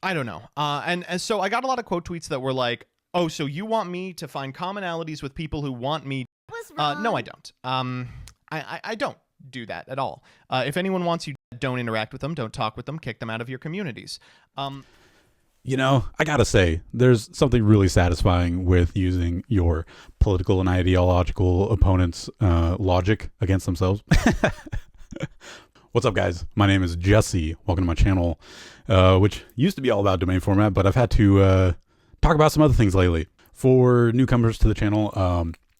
I don't know. And so I got a lot of quote tweets that were like, "Oh, so you want me to find commonalities with people who want me?" No, I don't. I don't do that at all. If anyone wants you, don't interact with them, don't talk with them, kick them out of your communities. You know, I gotta say, there's something really satisfying with using your political and ideological opponents' logic against themselves. What's up, guys? My name is Jesse. Welcome to my channel, which used to be all about domain format, but I've had to talk about some other things lately. For newcomers to the channel,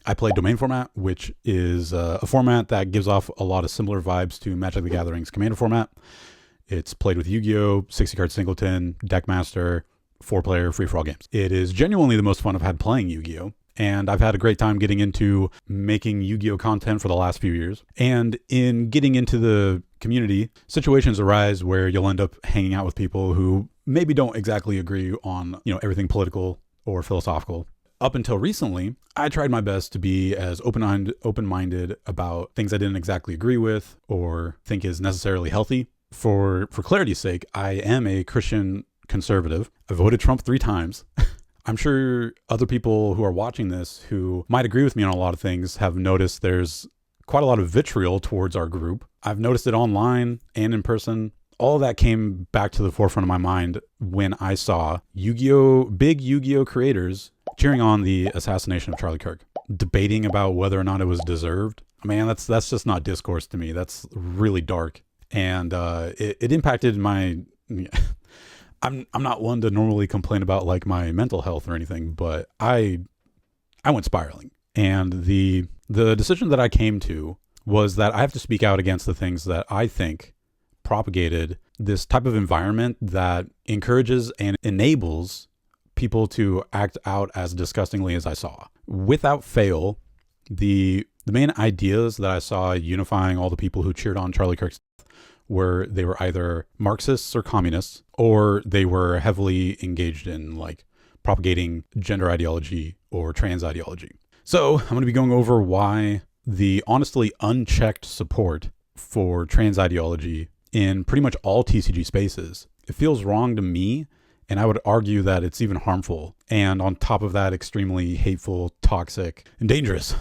I play domain format, which is a format that gives off a lot of similar vibes to Magic the Gathering's Commander format. It's played with Yugioh, 60-card singleton, Deckmaster, 4-player, free-for-all games. It is genuinely the most fun I've had playing Yu-Gi-Oh! And I've had a great time getting into making Yu-Gi-Oh! Content for the last few years. And in getting into the community, situations arise where you'll end up hanging out with people who maybe don't exactly agree on, everything political or philosophical. Up until recently, I tried my best to be as open-minded about things I didn't exactly agree with or think is necessarily healthy. For clarity's sake, I am a Christian conservative. I voted Trump 3 times. I'm sure other people who are watching this who might agree with me on a lot of things have noticed there's quite a lot of vitriol towards our group. I've noticed it online and in person. All of that came back to the forefront of my mind when I saw big Yu-Gi-Oh creators cheering on the assassination of Charlie Kirk, debating about whether or not it was deserved. Man, that's just not discourse to me. That's really dark. And it impacted my I'm not one to normally complain about like my mental health or anything, but I went spiraling. And the decision that I came to was that I have to speak out against the things that I think propagated this type of environment that encourages and enables people to act out as disgustingly as I saw. Without fail, the main ideas that I saw unifying all the people who cheered on Charlie Kirk's were they were either Marxists or communists, or they were heavily engaged in like propagating gender ideology or trans ideology. So I'm going to be going over why the honestly unchecked support for trans ideology in pretty much all TCG spaces, it feels wrong to me, and I would argue that it's even harmful, and on top of that, extremely hateful, toxic, and dangerous.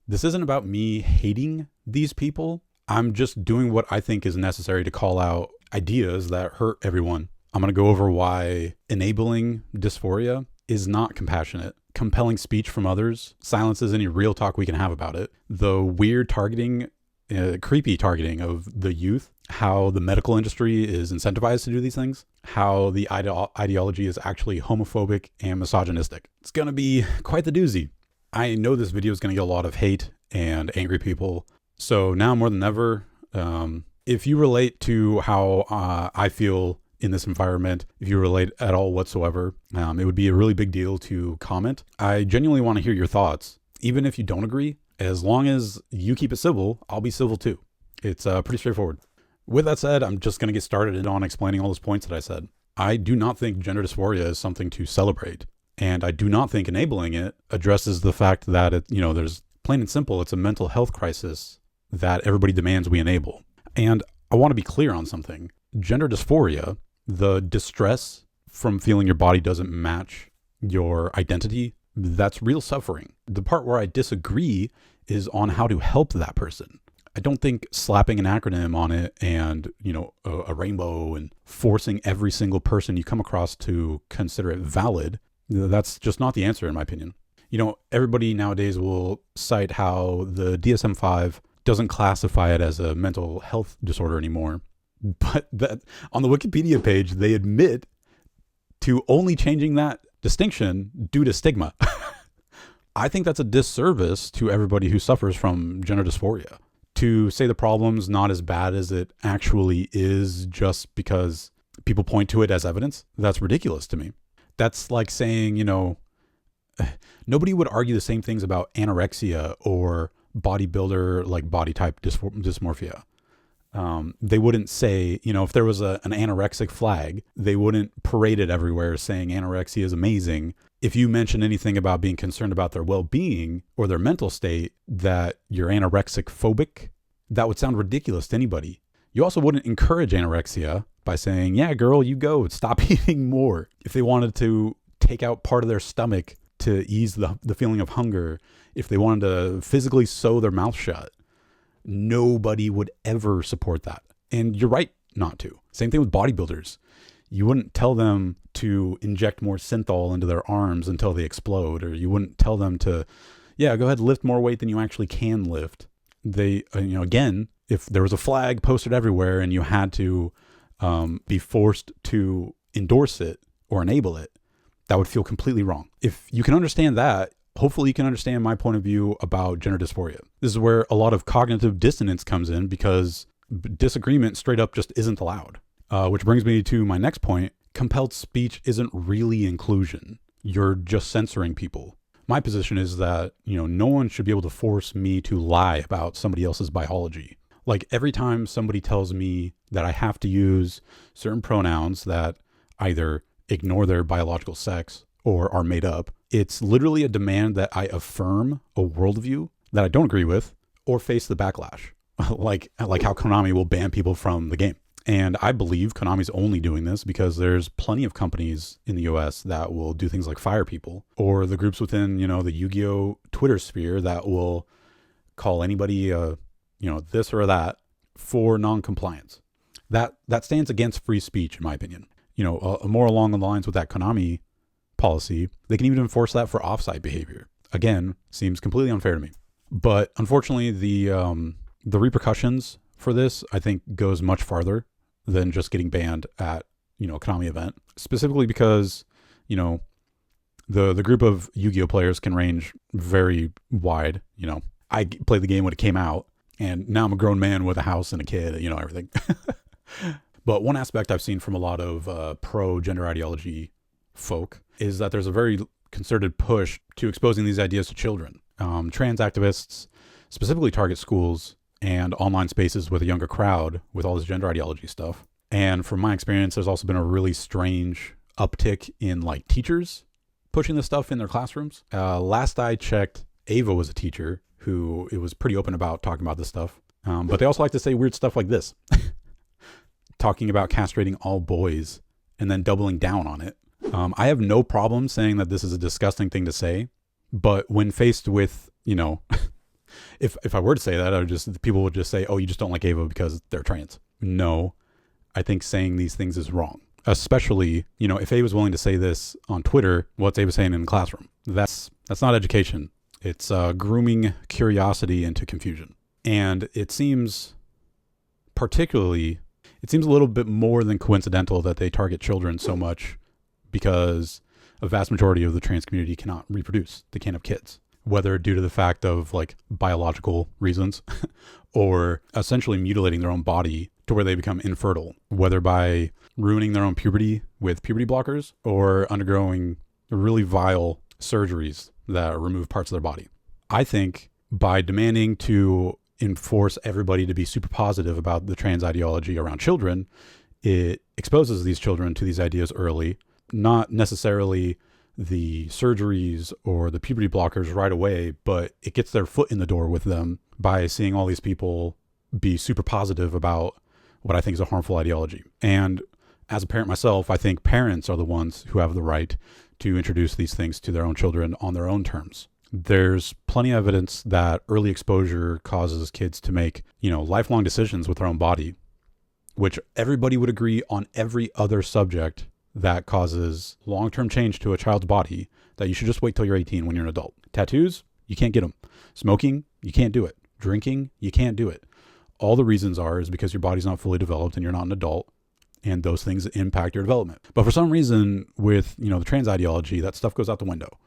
This isn't about me hating these people. I'm just doing what I think is necessary to call out ideas that hurt everyone. I'm going to go over why enabling dysphoria is not compassionate. Compelling speech from others silences any real talk we can have about it. The weird targeting, creepy targeting of the youth, how the medical industry is incentivized to do these things, how the ideology is actually homophobic and misogynistic. It's going to be quite the doozy. I know this video is going to get a lot of hate and angry people. So now more than ever, if you relate to how I feel in this environment, if you relate at all whatsoever, it would be a really big deal to comment. I genuinely want to hear your thoughts. Even if you don't agree, as long as you keep it civil, I'll be civil too. It's pretty straightforward. With that said, I'm just going to get started on explaining all those points that I said. I do not think gender dysphoria is something to celebrate. And I do not think enabling it addresses the fact that there's plain and simple, it's a mental health crisis that everybody demands we enable. And I want to be clear on something. Gender dysphoria, the distress from feeling your body doesn't match your identity, that's real suffering. The part where I disagree is on how to help that person. I don't think slapping an acronym on it and, a rainbow and forcing every single person you come across to consider it valid, that's just not the answer in my opinion. Everybody nowadays will cite how the DSM-5 doesn't classify it as a mental health disorder anymore. But that on the Wikipedia page, they admit to only changing that distinction due to stigma. I think that's a disservice to everybody who suffers from gender dysphoria. To say the problem's not as bad as it actually is just because people point to it as evidence, that's ridiculous to me. That's like saying, nobody would argue the same things about anorexia or bodybuilder like body type dysmorphia. They wouldn't say, if there was an anorexic flag, they wouldn't parade it everywhere saying anorexia is amazing. If you mention anything about being concerned about their well-being or their mental state, that you're anorexic phobic, that would sound ridiculous to anybody. You also wouldn't encourage anorexia by saying, yeah, girl, you go, stop eating more. If they wanted to take out part of their stomach to ease the feeling of hunger, if they wanted to physically sew their mouth shut, nobody would ever support that. And you're right not to. Same thing with bodybuilders. You wouldn't tell them to inject more synthol into their arms until they explode, or you wouldn't tell them to, yeah, go ahead, lift more weight than you actually can lift. They, again, if there was a flag posted everywhere and you had to be forced to endorse it or enable it, that would feel completely wrong. If you can understand that, hopefully you can understand my point of view about gender dysphoria. This is where a lot of cognitive dissonance comes in, because disagreement straight up just isn't allowed. Which brings me to my next point. Compelled speech isn't really inclusion. You're just censoring people. My position is that, no one should be able to force me to lie about somebody else's biology. Like, every time somebody tells me that I have to use certain pronouns that either ignore their biological sex or are made up, it's literally a demand that I affirm a worldview that I don't agree with or face the backlash. like how Konami will ban people from the game. And I believe Konami's only doing this because there's plenty of companies in the US that will do things like fire people, or the groups within, the Yugioh Twitter sphere that will call anybody, this or that for non-compliance. That stands against free speech, in my opinion. More along the lines with that Konami policy, they can even enforce that for offsite behavior. Again, seems completely unfair to me. But unfortunately, the repercussions for this, I think, goes much farther than just getting banned at, a Konami event. Specifically because, the group of Yu-Gi-Oh players can range very wide. I played the game when it came out, and now I'm a grown man with a house and a kid, everything. But one aspect I've seen from a lot of pro-gender ideology folk is that there's a very concerted push to exposing these ideas to children. Trans activists specifically target schools and online spaces with a younger crowd with all this gender ideology stuff. And from my experience, there's also been a really strange uptick in teachers pushing this stuff in their classrooms. Last I checked, Ava was a teacher who it was pretty open about talking about this stuff. But they also like to say weird stuff like this, talking about castrating all boys and then doubling down on it. I have no problem saying that this is a disgusting thing to say, but when faced with, if I were to say that, people would just say, oh, you just don't like Ava because they're trans. No, I think saying these things is wrong. Especially, if Ava's willing to say this on Twitter, what's Ava saying in the classroom? That's not education. It's grooming curiosity into confusion. And it seems a little bit more than coincidental that they target children so much, because a vast majority of the trans community cannot reproduce. They can't have kids, whether due to the fact of biological reasons or essentially mutilating their own body to where they become infertile, whether by ruining their own puberty with puberty blockers or undergoing really vile surgeries that remove parts of their body. I think by demanding to enforce everybody to be super positive about the trans ideology around children, it exposes these children to these ideas early, not necessarily the surgeries or the puberty blockers right away, but it gets their foot in the door with them by seeing all these people be super positive about what I think is a harmful ideology. And as a parent myself, I think parents are the ones who have the right to introduce these things to their own children on their own terms. There's plenty of evidence that early exposure causes kids to make, lifelong decisions with their own body, which everybody would agree on every other subject that causes long-term change to a child's body, that you should just wait till you're 18 when you're an adult. Tattoos, you can't get them. Smoking, you can't do it. Drinking, you can't do it. All the reasons is because your body's not fully developed and you're not an adult, and those things impact your development. But for some reason with, the trans ideology, that stuff goes out the window.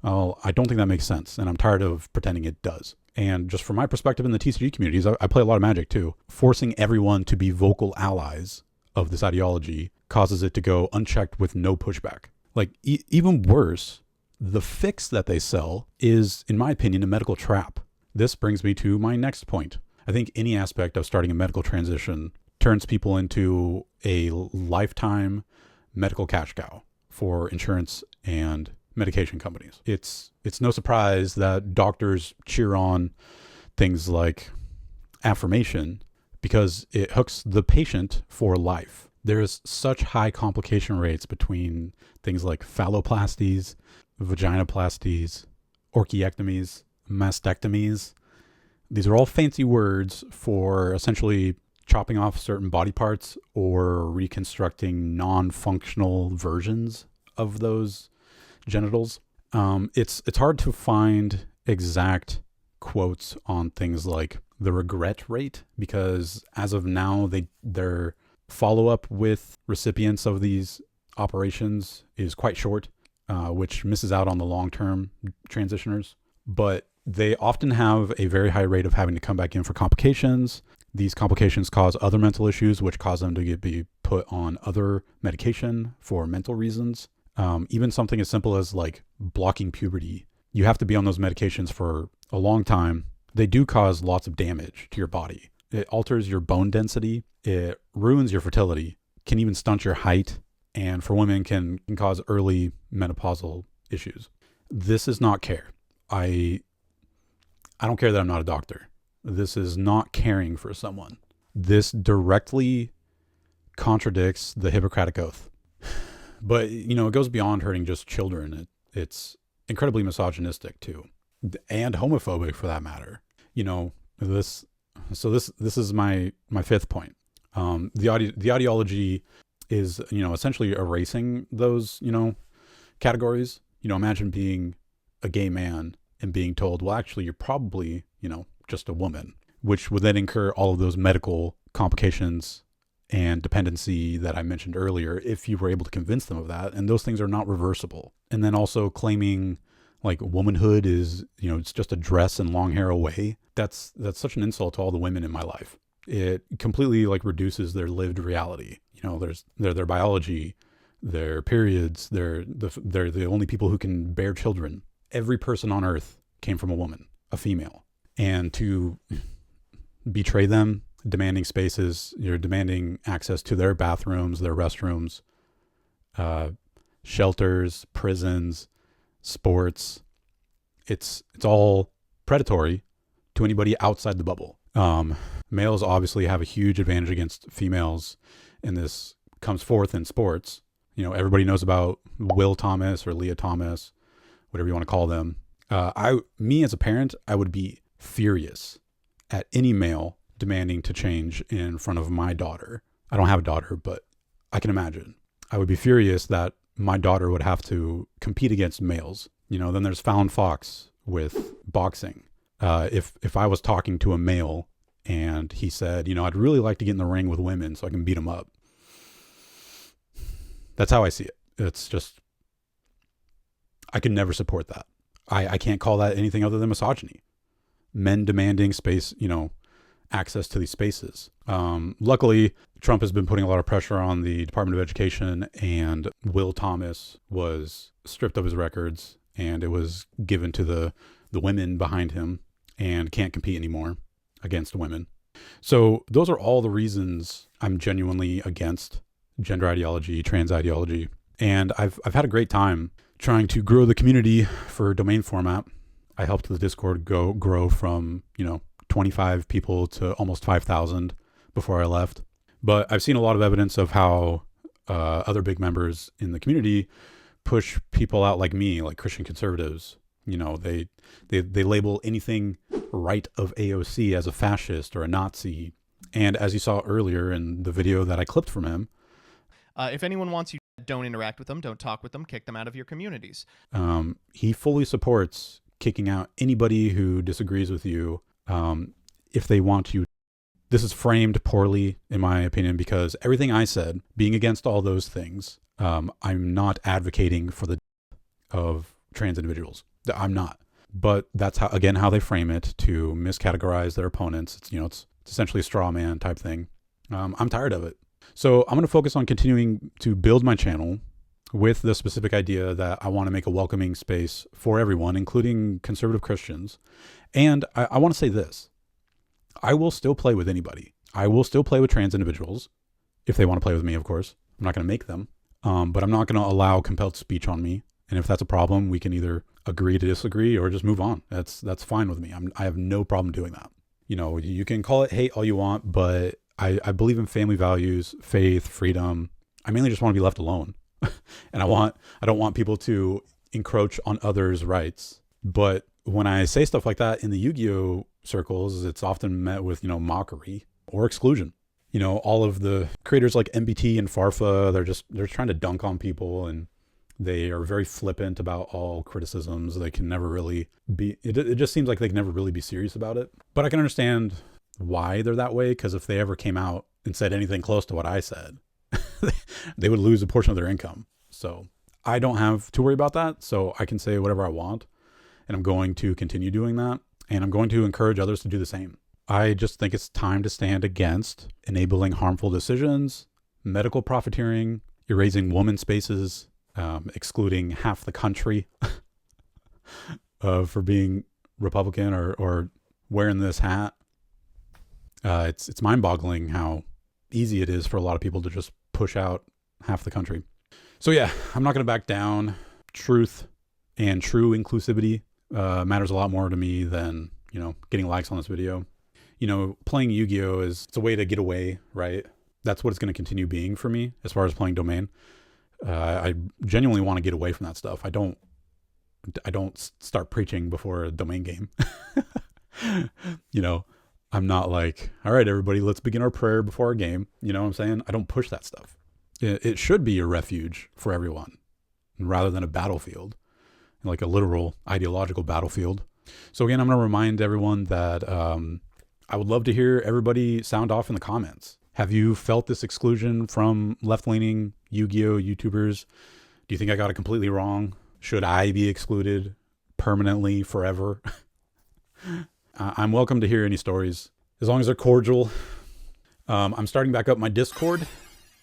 I don't think that makes sense, and I'm tired of pretending it does. And just from my perspective in the TCG communities, I play a lot of Magic too. Forcing everyone to be vocal allies of this ideology causes it to go unchecked with no pushback. Even worse, the fix that they sell is, in my opinion, a medical trap. This brings me to my next point. I think any aspect of starting a medical transition turns people into a lifetime medical cash cow for insurance and medication companies. It's no surprise that doctors cheer on things like affirmation because it hooks the patient for life. There's such high complication rates between things like phalloplasties, vaginoplasties, orchiectomies, mastectomies. These are all fancy words for essentially chopping off certain body parts or reconstructing non-functional versions of those genitals. It's hard to find exact quotes on things like the regret rate, because as of now, their follow-up with recipients of these operations is quite short, which misses out on the long-term transitioners. But they often have a very high rate of having to come back in for complications. These complications cause other mental issues, which cause them to be put on other medication for mental reasons. Even something as simple as like blocking puberty. You have to be on those medications for a long time. They do cause lots of damage to your body. It alters your bone density. It ruins your fertility, can even stunt your height, and for women can cause early menopausal issues. This is not care. I don't care that I'm not a doctor. This is not caring for someone. This directly contradicts the Hippocratic Oath. But, it goes beyond hurting just children. It's incredibly misogynistic too, and homophobic for that matter. This is my fifth point. The ideology is, essentially erasing those, categories. Imagine being a gay man and being told, well, actually, you're probably, just a woman, which would then incur all of those medical complications and dependency that I mentioned earlier, if you were able to convince them of that. And those things are not reversible. And then also claiming like womanhood is, it's just a dress and long hair away. That's such an insult to all the women in my life. It completely like reduces their lived reality. There's their biology, their periods, they're the only people who can bear children. Every person on earth came from a woman, a female. And to betray them, demanding spaces, you're demanding access to their bathrooms, their restrooms, shelters, prisons, sports. It's all predatory to anybody outside the bubble. Males obviously have a huge advantage against females, and this comes forth in sports. Everybody knows about Will Thomas or Leah Thomas, whatever you want to call them. Me as a parent, I would be furious at any male demanding to change in front of my daughter. I don't have a daughter, but I can imagine. I would be furious that my daughter would have to compete against males. Then there's Fallon Fox with boxing. If I was talking to a male and he said, I'd really like to get in the ring with women so I can beat them up. That's how I see it. It's just, I could never support that. I can't call that anything other than misogyny. Men demanding space, access to these spaces. Luckily, Trump has been putting a lot of pressure on the Department of Education, and Will Thomas was stripped of his records, and it was given to the women behind him, and can't compete anymore against women. So those are all the reasons I'm genuinely against gender ideology, trans ideology. And I've had a great time trying to grow the community for domain format. I helped the Discord grow from, 25 people to almost 5,000 before I left. But I've seen a lot of evidence of how other big members in the community push people out like me, like Christian conservatives. They label anything right of AOC as a fascist or a Nazi. And as you saw earlier in the video that I clipped from him, if anyone wants you, don't interact with them, don't talk with them, kick them out of your communities. He fully supports kicking out anybody who disagrees with you if they want you. This is framed poorly, in my opinion, because everything I said, being against all those things, I'm not advocating for the death of trans individuals. I'm not. But that's how they frame it to miscategorize their opponents. It's essentially a straw man type thing. I'm tired of it. So I'm going to focus on continuing to build my channel with the specific idea that I want to make a welcoming space for everyone, including conservative Christians. And I want to say this. I will still play with anybody. I will still play with trans individuals if they want to play with me, of course. I'm not going to make them. But I'm not going to allow compelled speech on me. And if that's a problem, we can either agree to disagree or just move on. That's fine with me. I have no problem doing that. You can call it hate all you want, but I believe in family values, faith, freedom. I mainly just want to be left alone. And I don't want people to encroach on others' rights. But when I say stuff like that in the Yu-Gi-Oh circles, it's often met with, mockery or exclusion. All of the creators like MBT and Farfa, they're trying to dunk on people, and they are very flippant about all criticisms. They can never really be, it just seems like they can never really be serious about it. But I can understand why they're that way, because if they ever came out and said anything close to what I said, they would lose a portion of their income. So I don't have to worry about that. So I can say whatever I want, and I'm going to continue doing that. And I'm going to encourage others to do the same. I just think it's time to stand against enabling harmful decisions, medical profiteering, erasing women's spaces, excluding half the country for being Republican or wearing this hat. It's mind-boggling how easy it is for a lot of people to just push out half the country. So yeah, I'm not going to back down. Truth and true inclusivity matters a lot more to me than, getting likes on this video. Playing Yu-Gi-Oh it's a way to get away, right? That's what it's going to continue being for me as far as playing Domain. I genuinely want to get away from that stuff. I don't start preaching before a Domain game. I'm not like, all right, everybody, let's begin our prayer before our game. You know what I'm saying? I don't push that stuff. It should be a refuge for everyone rather than a battlefield, like a literal ideological battlefield. So again, I'm going to remind everyone that I would love to hear everybody sound off in the comments. Have you felt this exclusion from left-leaning Yu-Gi-Oh YouTubers? Do you think I got it completely wrong? Should I be excluded permanently, forever? I'm welcome to hear any stories, as long as they're cordial. I'm starting back up my Discord.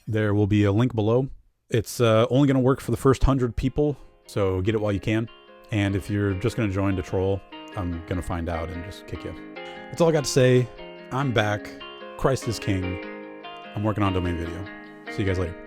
There will be a link below. It's only going to work for the first 100 people, so get it while you can. And if you're just going to join to troll, I'm going to find out and just kick you. That's all I got to say. I'm back. Christ is King. I'm working on Domain video. See you guys later.